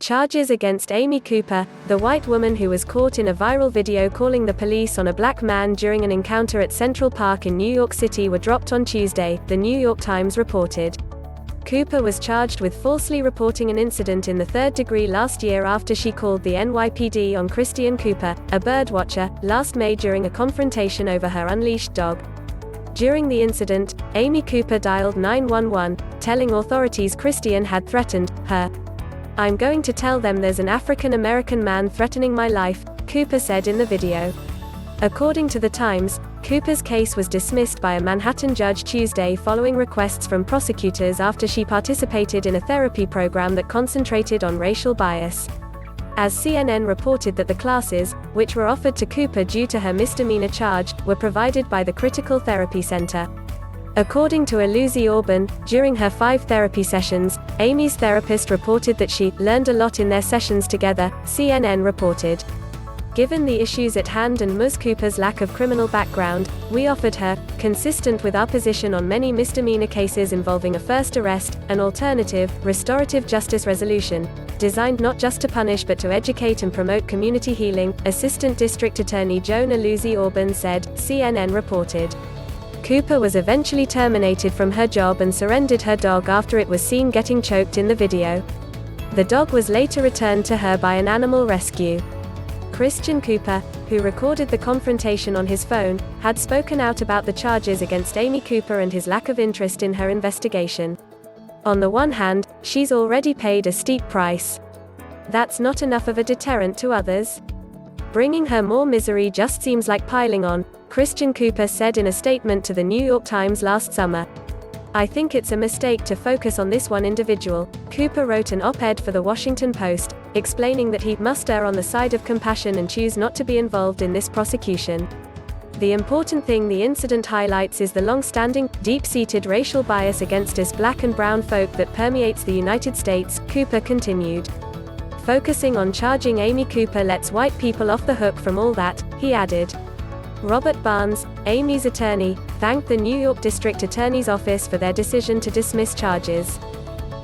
Charges against Amy Cooper, the white woman who was caught in a viral video calling the police on a black man during an encounter at Central Park in New York City, were dropped on Tuesday, the New York Times reported. Cooper was charged with falsely reporting an incident in the third degree last year after she called the NYPD on Christian Cooper, a birdwatcher, last May during a confrontation over her unleashed dog. During the incident, Amy Cooper dialed 911, telling authorities Christian had threatened her. "I'm going to tell them there's an African American man threatening my life," Cooper said in the video. According to The Times, Cooper's case was dismissed by a Manhattan judge Tuesday following requests from prosecutors after she participated in a therapy program that concentrated on racial bias. As CNN reported that the classes, which were offered to Cooper due to her misdemeanor charge, were provided by the Critical Therapy Center. According to Aluzi Orban, during her 5 therapy sessions, Amy's therapist reported that she learned a lot in their sessions together, CNN reported. Given the issues at hand and Ms. Cooper's lack of criminal background, we offered her, consistent with our position on many misdemeanor cases involving a first arrest, an alternative, restorative justice resolution, designed not just to punish but to educate and promote community healing, Assistant District Attorney Joan Aluzi Orban said, CNN reported. Cooper was eventually terminated from her job and surrendered her dog after it was seen getting choked in the video. The dog was later returned to her by an animal rescue. Christian Cooper, who recorded the confrontation on his phone, had spoken out about the charges against Amy Cooper and his lack of interest in her investigation. On the one hand, she's already paid a steep price. That's not enough of a deterrent to others. Bringing her more misery just seems like piling on, Christian Cooper said in a statement to the New York Times last summer. "I think it's a mistake to focus on this one individual," Cooper wrote an op-ed for The Washington Post, explaining that he must err on the side of compassion and choose not to be involved in this prosecution. "The important thing the incident highlights is the long-standing, deep-seated racial bias against us black and brown folk that permeates the United States," Cooper continued. "Focusing on charging Amy Cooper lets white people off the hook from all that," he added. Robert Barnes, Amy's attorney, thanked the New York District Attorney's Office for their decision to dismiss charges.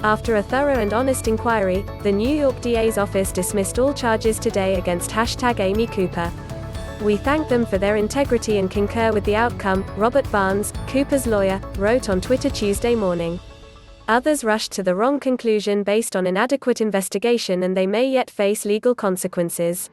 After a thorough and honest inquiry, the New York DA's office dismissed all charges today against #Amy Cooper. "We thank them for their integrity and concur with the outcome," Robert Barnes, Cooper's lawyer, wrote on Twitter Tuesday morning. Others rushed to the wrong conclusion based on inadequate investigation and they may yet face legal consequences.